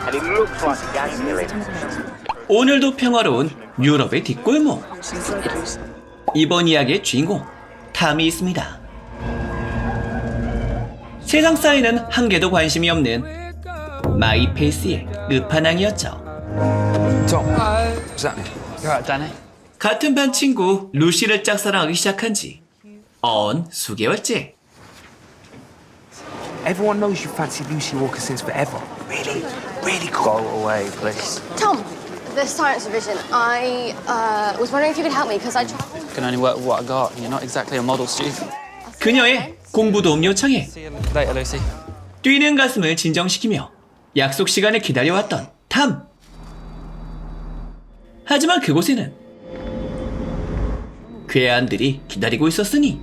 and it looks like a gang killing. 오늘도 평화로운 유럽의 뒷골목. 이번 이야기의 주인공 탐이 있습니다. 세상 사이는 한 개도 관심이 없는 마이페이스의 끝판왕이었죠. Tom, what's happening? You alright, Danny? 같은 반 친구 루시를 짝사랑하기 시작한 지 수개월째. Everyone knows you fancy Lucy Walker since forever. Really? Really cool. Go away, please. Tom, the science revision. I was wondering if you could help me because I tried. Can only work with what I got. You're not exactly a model student. 그녀의 공부 도움 요청에 See you later, Lucy. 뛰는 가슴을 진정시키며 약속 시간을 기다려왔던 탐. 하지만 그곳에는 괴한들이 기다리고 있었으니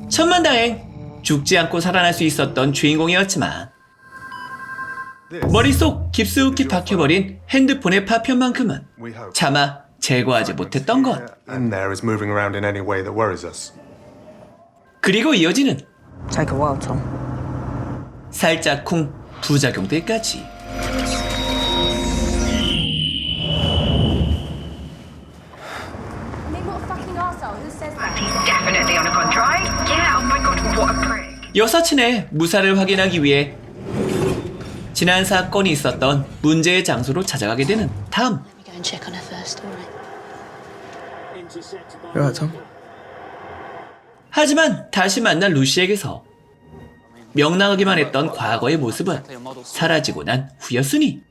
천만다행 죽지 않고 살아날 수 있었던 주인공이었지만 머릿속 깊숙이 박혀버린 핸드폰의 파편만큼은 차마 제거하지 못했던 것. In there is moving around in any way that worries us. 그리고 이어지는 Take a while, Tom. 살짝쿵 부작용들까지. I mean, what a fucking arsehole. Who says that? Definitely on a contract. Yeah, oh my god, what a prick. 여사친의 무사를 확인하기 위해 지난 사건이 있었던 문제의 장소로 찾아가게 되는 탐. Let me go and check on her first, alright? You alright, Tom? 하지만 다시 만난 루시에게서 명랑하기만 했던 과거의 모습은 사라지고 난 후였으니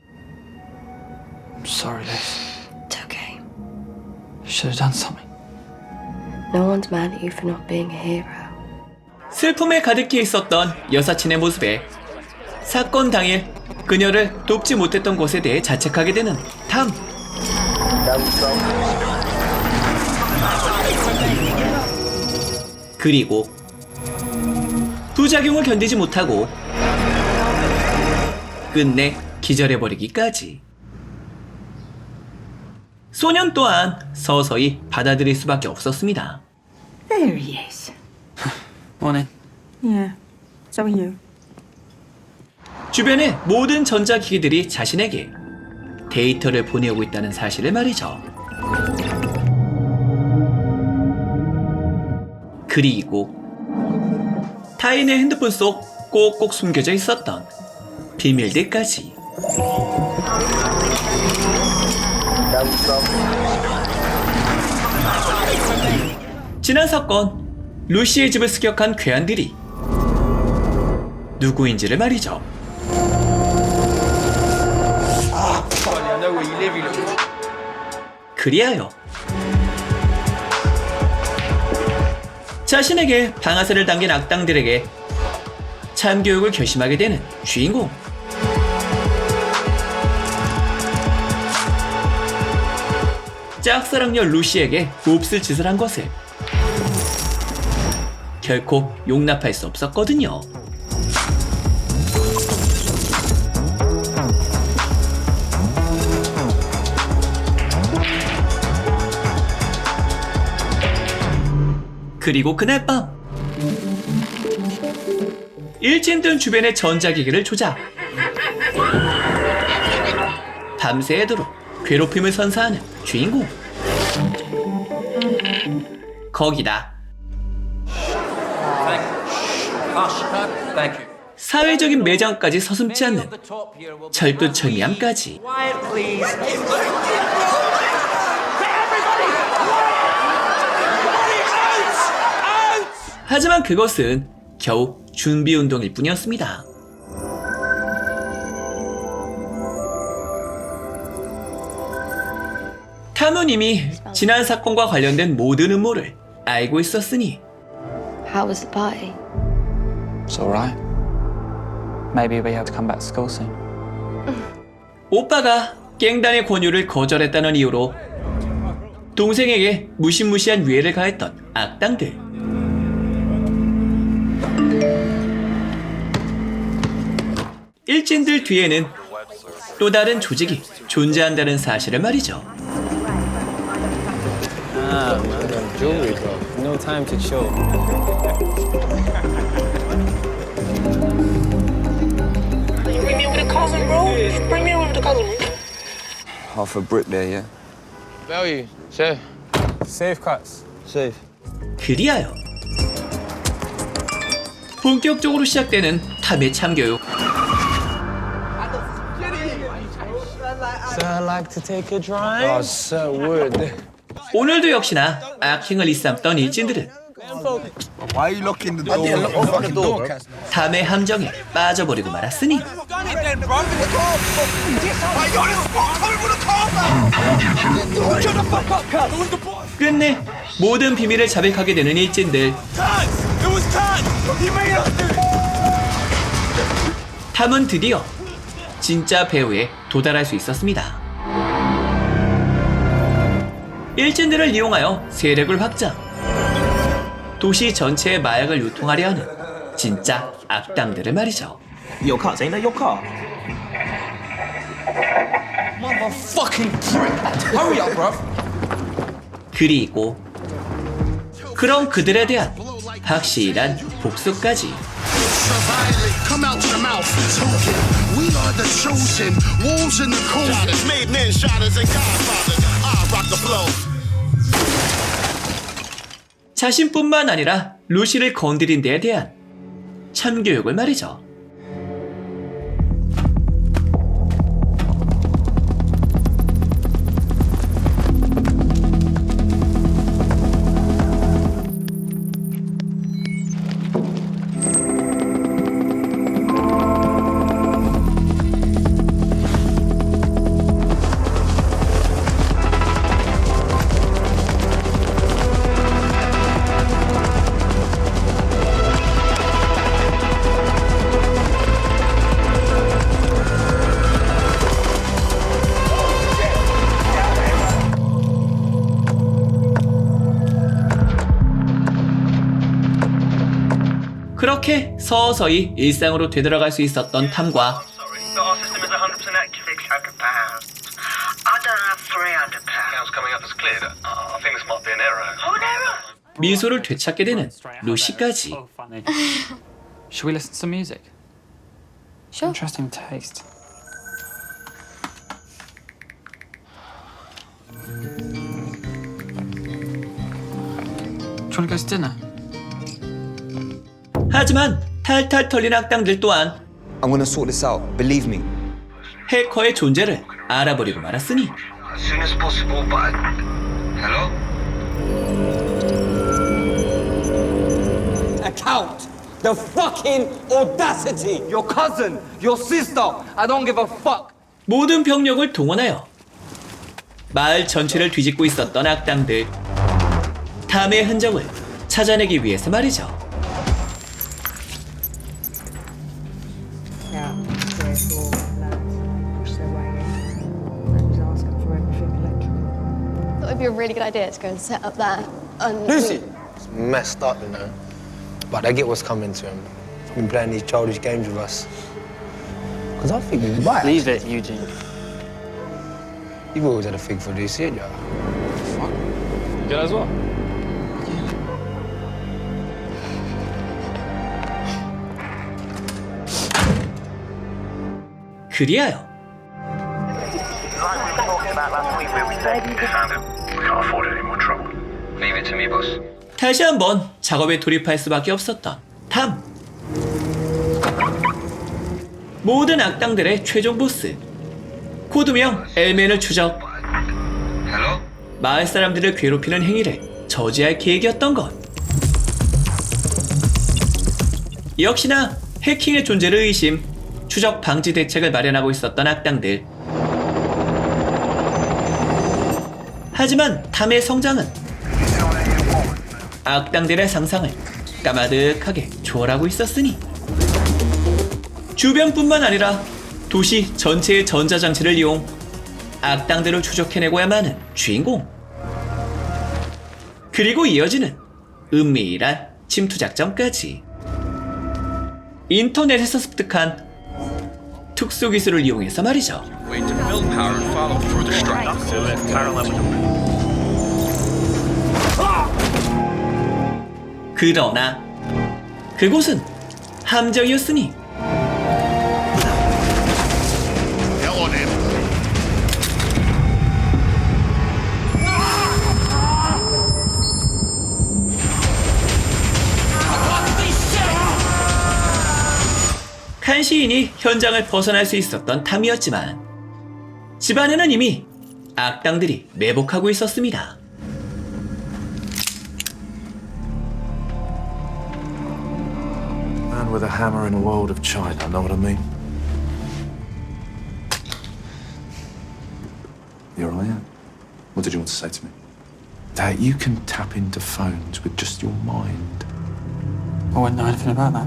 I'm sorry, Lucy. It's okay. You should have done something. No one's mad at you for not being a hero. 슬픔에 가득해 있었던 여사친의 모습에 사건 당일 그녀를 돕지 못했던 것에 대해 자책하게 되는 탐. 그리고 부작용을 견디지 못하고 끝내 기절해버리기까지. 소년 또한 서서히 받아들일 수밖에 없었습니다. There he is. Morning. Yeah. So are you. 주변의 모든 전자기기들이 자신에게 데이터를 보내오고 있다는 사실을 말이죠. 그리고 타인의 핸드폰 속 꼭꼭 숨겨져 있었던 비밀들까지. 지난 사건 루시의 집을 습격한 괴한들이 누구인지를 말이죠. 그리하여 자신에게 방아쇠를 당긴 악당들에게 참교육을 결심하게 되는 주인공. 짝사랑녀 루시에게 몹쓸 짓을 한 것을 결코 용납할 수 없었거든요. 그리고 그날 밤 일진들 주변의 전자기기를 조작, 밤새도록 괴롭힘을 선사하는 주인공. 거기다 사회적인 매장까지 서슴지 않는 절도철미함까지. 하지만 그것은 겨우 준비운동일 뿐이었습니다. 탐은 이미 지난 사건과 관련된 모든 음모를 알고 있었으니 How was the party? It's alright. Maybe you'll be able to come back to school soon. 오빠가 갱단의 권유를 거절했다는 이유로 동생에게 무시무시한 위해를 가했던 악당들. 일진들 뒤에는 또 다른 조직이 존재한다는 사실을 말이죠. No time to chill. Bring me over the cousin, bro. Bring me over the cousin. Half a brick there, yeah? Value, safe. Safe cuts. Safe. 그리하여 본격적으로 시작되는 탐의 참교육. Sir, I'd like to take a drive. Oh, sir, would. 오늘도 역시나 악행을 일삼던 일진들은 Why are you locking the door? Lock the door. 탐의 함정에 빠져버리고 말았으니 끝내 모든 비밀을 자백하게 되는 일진들. 탐은 드디어 진짜 배우에 도달할 수 있었습니다. 일진들을 이용하여 세력을 확장, 도시 전체에 마약을 유통하려 하는 진짜 악당들을 말이죠. Your cuts, ain't that your car? Motherfucking prick! Hurry up, bruv. 그리고 그런 그들에 대한 확실한 복수까지. Come out your mouth, token. We are the chosen wolves in the cold. Made men, shadows, and godfathers. I rock the flow. 자신뿐만 아니라 루시를 건드린 데에 대한 참교육을 말이죠. 그렇게 서서히 일상으로 되돌아갈 수 있었던 탐과 Our system is 100% accurate. £600. I don't have £300. Account's coming up as cleared. I think this might be an error. Oh, an error. 미소를 되찾게 되는 루시까지. So funny. Should we listen to some music? Sure. Interesting taste. Do you want to go to dinner? 하지만 탈탈 털린 악당들 또한 I'm gonna sort this out. Believe me. 해커의 존재를 알아버리고 말았으니 As soon as possible, but... Hello? Account! The fucking audacity! Your cousin! Your sister! I don't give a fuck! 모든 병력을 동원하여 마을 전체를 뒤집고 있었던 악당들. 탐의 흔적을 찾아내기 위해서 말이죠. Thought it'd be a really good idea to go and set up there. Lucy! It's messed up, you know. But I get what's coming to him. He's been playing these childish games with us. Because I think he's right. Leave it, Eugene. You've always had a thing for Lucy, ain't you? You did as well. 그리하여 Like we talked about last week where we said we can't afford any more trouble. Leave it to me, boss. 다시 한번 작업에 돌입할 수밖에 없었던 탐. 모든 악당들의 최종 보스 코드명 엘멘을 추적, Hello? 마을 사람들을 괴롭히는 행위를 저지할 계획이었던 것. 역시나 해킹의 존재를 의심, 추적 방지 대책을 마련하고 있었던 악당들. 하지만 탐의 성장은 악당들의 상상을 까마득하게 초월하고 있었으니 주변뿐만 아니라 도시 전체의 전자장치를 이용 악당들을 추적해내고야만 하는 주인공. 그리고 이어지는 은밀한 침투작전까지. 인터넷에서 습득한 특수기술을 이용해서 말이죠. 그러나 그곳은 함정이었으니 Get on him. 칸 시인이 현장을 벗어날 수 있었던 탐이었지만 집안에는 이미 악당들이 매복하고 있었습니다. Man with a hammer in a world of China, know what I mean? You're all right. What did you want to say to me? That you can tap into phones with just your mind. I wouldn't know anything about that.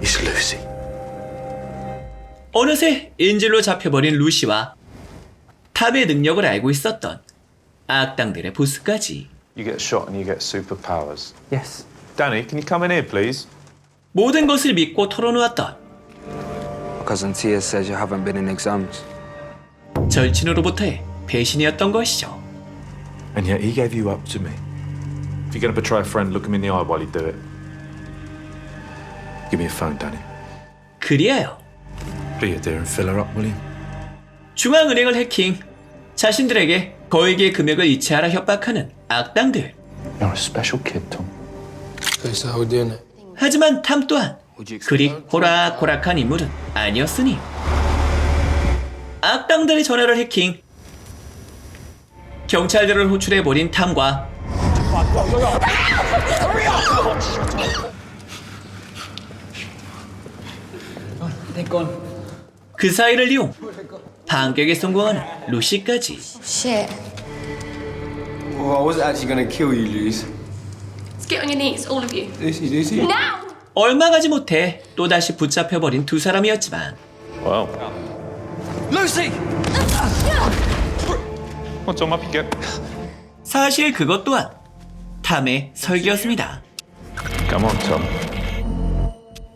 It's Lucy. 어느새 인질로 잡혀버린 루시와 탑의 능력을 알고 있었던 악당들의 보스까지 You get shot and you get superpowers. Yes. Danny, can you come in here, please? 모든 것을 믿고 털어놓았던 My cousin Tia says you haven't been in exams. 절친으로부터의 배신이었던 것이죠. And yet he gave you up to me. If you're going to betray a friend, look him in the eye while you do it. Give me your phone, Danny. 그리하여 Be a dear and fill her up, will you? 중앙은행을 해킹, 자신들에게 거액의 금액을 이체하라 협박하는 악당들. You're a special kid, Tom. That's how we're doing it. 하지만 탐 또한 그리 호락호락한 인물은 아니었으니 악당들의 전화를 해킹, 경찰들을 호출해버린 탐과 그 사이를 이용 반격에 성공하는 루시까지. Shit. Well, I wasn't actually going to kill you, Luz. Let's get on your knees, all of you. Lucy. Now! 얼마 가지 못해 또다시 붙잡혀버린 두 사람이었지만 Well. Lucy! Well, Tom, up you get. 사실 그것 또한 탐의 설계였습니다. Come on, Tom.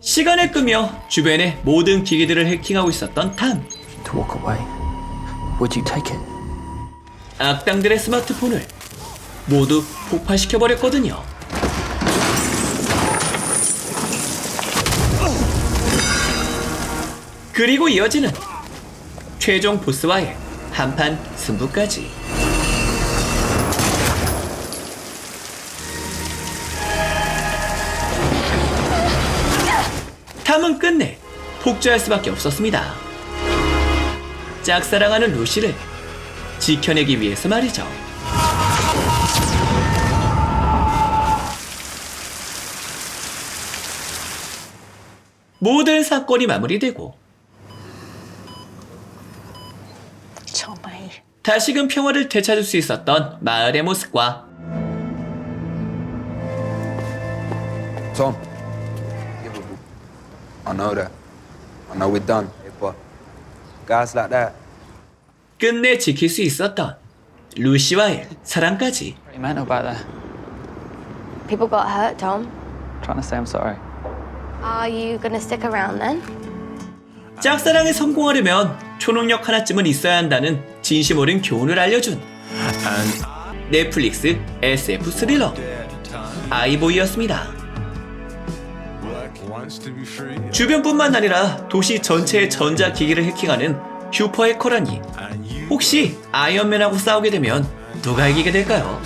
시간을 끄며 주변의 모든 기기들을 해킹하고 있었던 탐. To walk away. Would you take it? 악당들의 스마트폰을 모두 폭파시켜버렸거든요. 그리고 이어지는 최종 보스와의 한판 승부까지. 탐은 끝내 폭주할 수밖에 없었습니다. 짝사랑하는 루시를 지켜내기 위해서 말이죠. 모든 사건이 마무리되고 다시금 평화를 되찾을 수 있었던 마을의 모습과 Tom. I know that. I know we're done. But guys like that. 끝내 지킬 수 있었던 루시와의 사랑까지. Pretty mental back there. People got hurt, Tom. Trying to say I'm sorry. Are you gonna stick around then? 짝사랑에 성공하려면 초능력 하나쯤은 있어야 한다는 진심 어린 교훈을 알려준 넷플릭스 SF 스릴러 아이보이였습니다. 주변뿐만 아니라 도시 전체의 전자기기를 해킹하는 슈퍼해커라니 혹시 아이언맨하고 싸우게 되면 누가 이기게 될까요?